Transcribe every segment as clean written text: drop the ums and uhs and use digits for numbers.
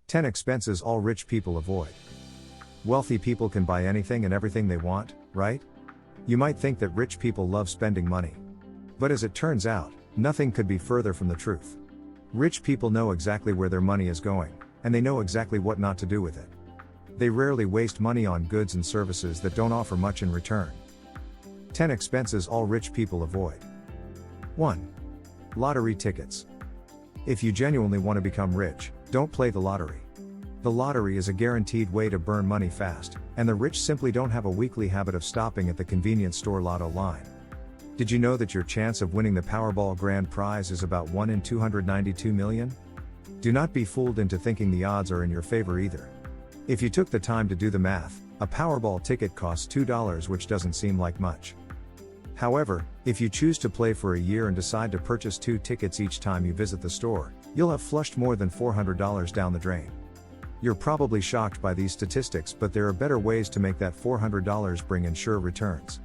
10 expenses all rich people avoid. Wealthy people can buy anything and everything they want, right? You might think that rich people love spending money. But as it turns out, nothing could be further from the truth. Rich people know exactly where their money is going, and they know exactly what not to do with it. They rarely waste money on goods and services that don't offer much in return. 10 expenses all rich people avoid. 1. Lottery tickets. If you genuinely want to become rich, don't play the lottery. The lottery is a guaranteed way to burn money fast, and the rich simply don't have a weekly habit of stopping at the convenience store lotto line. Did you know that your chance of winning the Powerball grand prize is about 1 in 292 million? Do not be fooled into thinking the odds are in your favor either. If you took the time to do the math, a Powerball ticket costs $2, which doesn't seem like much. However, if you choose to play for a year and decide to purchase 2 tickets each time you visit the store, you'll have flushed more than $400 down the drain. You're probably shocked by these statistics, but there are better ways to make that $400 bring in sure returns.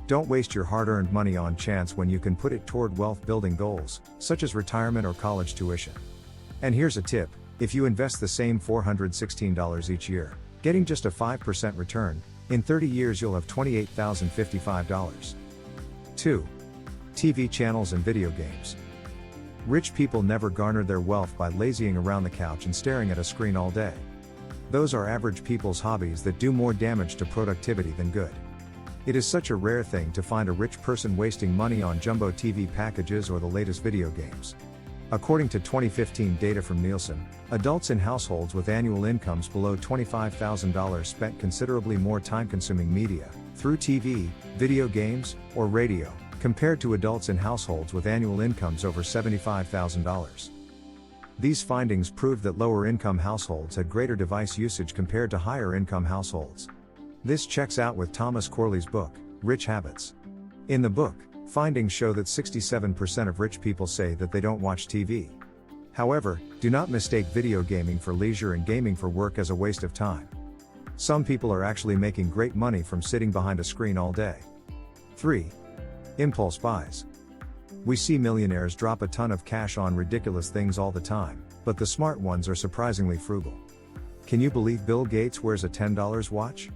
Don't waste your hard-earned money on chance when you can put it toward wealth-building goals, such as retirement or college tuition. And here's a tip: if you invest the same $416 each year, getting just a 5% return, in 30 years you'll have $28,055. 2. TV channels and video games. Rich people never garnered their wealth by lazying around the couch and staring at a screen all day. Those are average people's hobbies that do more damage to productivity than good. It is such a rare thing to find a rich person wasting money on jumbo TV packages or the latest video games. According to 2015 data from Nielsen, adults in households with annual incomes below $25,000 spent considerably more time-consuming media, through TV, video games, or radio, compared to adults in households with annual incomes over $75,000. These findings proved that lower-income households had greater device usage compared to higher-income households. This checks out with Thomas Corley's book, Rich Habits. In the book, findings show that 67% of rich people say that they don't watch TV. However, do not mistake video gaming for leisure and gaming for work as a waste of time. Some people are actually making great money from sitting behind a screen all day. 3. Impulse buys. We see millionaires drop a ton of cash on ridiculous things all the time, but the smart ones are surprisingly frugal. Can you believe Bill Gates wears a $10 watch?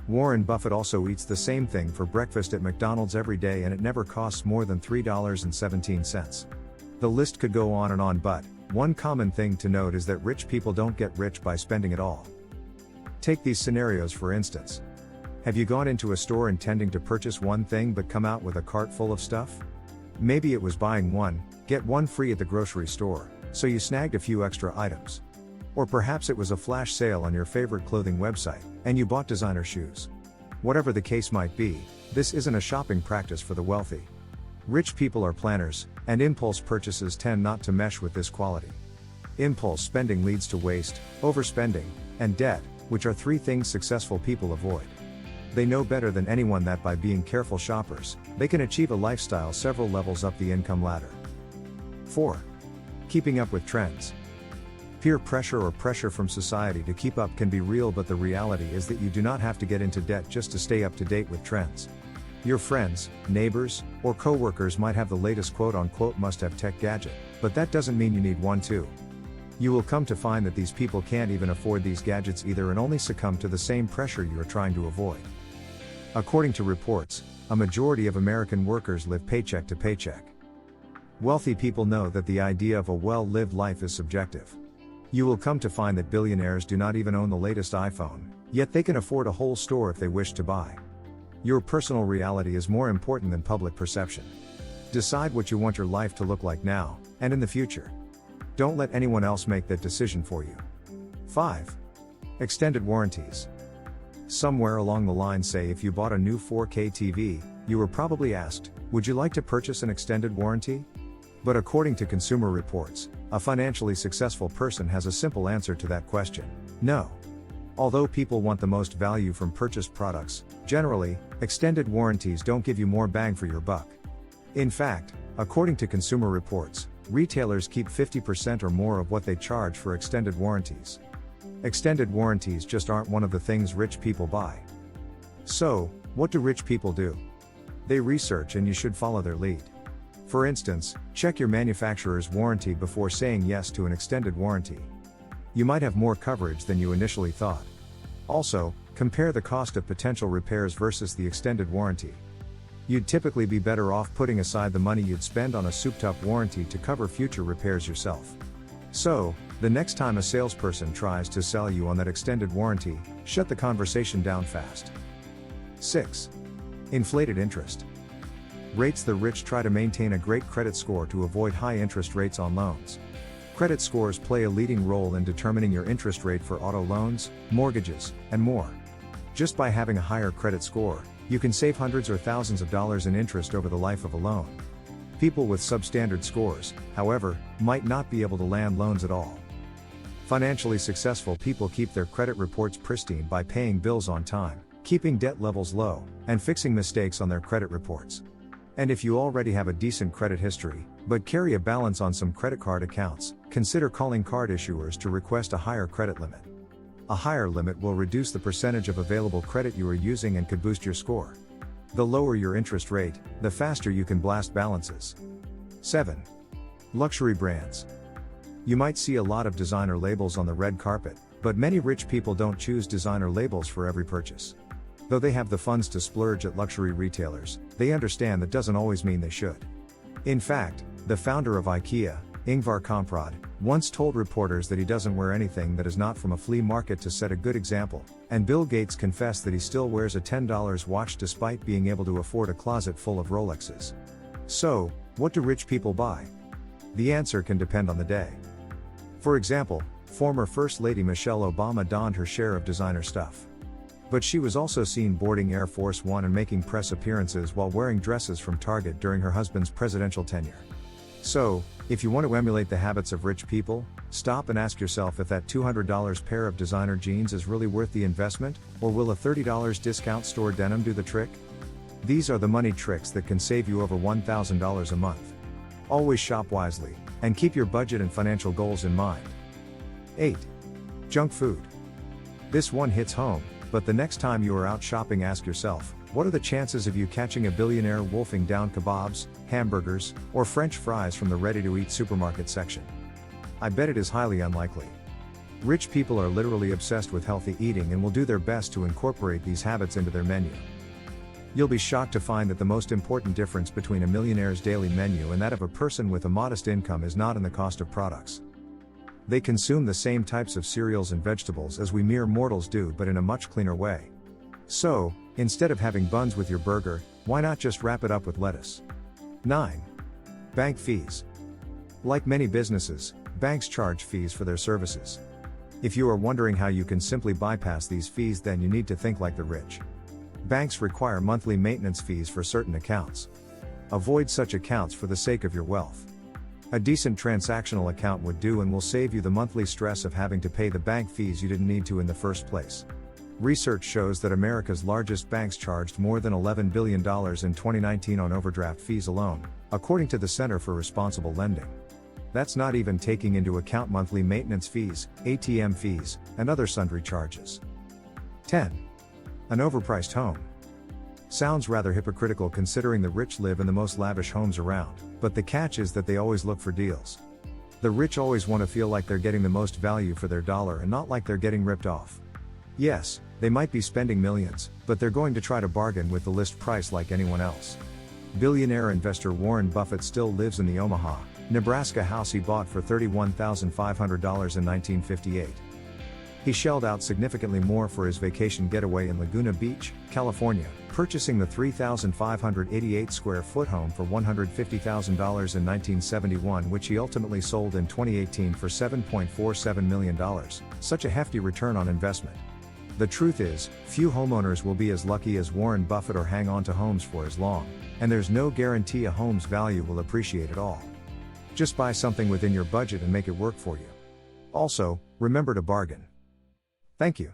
Warren Buffett also eats the same thing for breakfast at McDonald's every day, and it never costs more than $3.17. The list could go on, but one common thing to note is that rich people don't get rich by spending it all. Take these scenarios for instance. Have you gone into a store intending to purchase one thing but come out with a cart full of stuff? Maybe it was buying one, get one free at the grocery store, so you snagged a few extra items. Or perhaps it was a flash sale on your favorite clothing website, and you bought designer shoes. Whatever the case might be, this isn't a shopping practice for the wealthy. Rich people are planners, and impulse purchases tend not to mesh with this quality. Impulse spending leads to waste, overspending, and debt, which are 3 things successful people avoid. They know better than anyone that by being careful shoppers, they can achieve a lifestyle several levels up the income ladder. 4. Keeping up with trends. Peer pressure or pressure from society to keep up can be real, but the reality is that you do not have to get into debt just to stay up to date with trends. Your friends, neighbors, or co-workers might have the latest quote-unquote must-have tech gadget, but that doesn't mean you need one too. You will come to find that these people can't even afford these gadgets either and only succumb to the same pressure you are trying to avoid. According to reports, a majority of American workers live paycheck to paycheck. Wealthy people know that the idea of a well-lived life is subjective. You will come to find that billionaires do not even own the latest iPhone, yet they can afford a whole store if they wish to buy. Your personal reality is more important than public perception. Decide what you want your life to look like now, and in the future. Don't let anyone else make that decision for you. 5. Extended warranties. Somewhere along the line, say if you bought a new 4K TV, you were probably asked, would you like to purchase an extended warranty? But according to Consumer Reports, a financially successful person has a simple answer to that question: no. Although people want the most value from purchased products, generally, extended warranties don't give you more bang for your buck. In fact, according to Consumer Reports, retailers keep 50% or more of what they charge for extended warranties. Extended warranties just aren't one of the things rich people buy. So, what do rich people do? They research, and you should follow their lead. For instance, check your manufacturer's warranty before saying yes to an extended warranty. You might have more coverage than you initially thought. Also, compare the cost of potential repairs versus the extended warranty. You'd typically be better off putting aside the money you'd spend on a souped-up warranty to cover future repairs yourself. So, the next time a salesperson tries to sell you on that extended warranty, shut the conversation down fast. 6. Inflated interest. The rich try to maintain a great credit score to avoid high interest rates on loans. Credit scores play a leading role in determining your interest rate for auto loans, mortgages, and more. Just by having a higher credit score, you can save hundreds or thousands of dollars in interest over the life of a loan. People with substandard scores, however, might not be able to land loans at all. Financially successful people keep their credit reports pristine by paying bills on time, keeping debt levels low, and fixing mistakes on their credit reports. And if you already have a decent credit history, but carry a balance on some credit card accounts, consider calling card issuers to request a higher credit limit. A higher limit will reduce the percentage of available credit you are using and could boost your score. The lower your interest rate, the faster you can blast balances. 7. Luxury brands. You might see a lot of designer labels on the red carpet, but many rich people don't choose designer labels for every purchase. Though they have the funds to splurge at luxury retailers, they understand that doesn't always mean they should. In fact, the founder of IKEA, Ingvar Kamprad, once told reporters that he doesn't wear anything that is not from a flea market to set a good example, and Bill Gates confessed that he still wears a $10 watch despite being able to afford a closet full of Rolexes. So, what do rich people buy? The answer can depend on the day. For example, former First Lady Michelle Obama donned her share of designer stuff. But she was also seen boarding Air Force One and making press appearances while wearing dresses from Target during her husband's presidential tenure. So, if you want to emulate the habits of rich people, stop and ask yourself if that $200 pair of designer jeans is really worth the investment, or will a $30 discount store denim do the trick? These are the money tricks that can save you over $1,000 a month. Always shop wisely, and keep your budget and financial goals in mind. 8. Junk food. This one hits home, but the next time you are out shopping, ask yourself, what are the chances of you catching a billionaire wolfing down kebabs, hamburgers, or French fries from the ready-to-eat supermarket section? I bet it is highly unlikely. Rich people are literally obsessed with healthy eating and will do their best to incorporate these habits into their menu. You'll be shocked to find that the most important difference between a millionaire's daily menu and that of a person with a modest income is not in the cost of products. They consume the same types of cereals and vegetables as we mere mortals do, but in a much cleaner way. So, instead of having buns with your burger, why not just wrap it up with lettuce? 9. Bank fees. Like many businesses, banks charge fees for their services. If you are wondering how you can simply bypass these fees, then you need to think like the rich. Banks require monthly maintenance fees for certain accounts. Avoid such accounts for the sake of your wealth. A decent transactional account would do and will save you the monthly stress of having to pay the bank fees you didn't need to in the first place. Research shows that America's largest banks charged more than $11 billion in 2019 on overdraft fees alone, according to the Center for Responsible Lending. That's not even taking into account monthly maintenance fees, ATM fees, and other sundry charges. 10. An overpriced home. Sounds rather hypocritical considering the rich live in the most lavish homes around, but the catch is that they always look for deals. The rich always want to feel like they're getting the most value for their dollar and not like they're getting ripped off. Yes, they might be spending millions, but they're going to try to bargain with the list price like anyone else. Billionaire investor Warren Buffett still lives in the Omaha, Nebraska house he bought for $31,500 in 1958. He shelled out significantly more for his vacation getaway in Laguna Beach, California, purchasing the 3,588 square foot home for $150,000 in 1971, which he ultimately sold in 2018 for $7.47 million, such a hefty return on investment. The truth is, few homeowners will be as lucky as Warren Buffett or hang on to homes for as long, and there's no guarantee a home's value will appreciate at all. Just buy something within your budget and make it work for you. Also, remember to bargain. Thank you.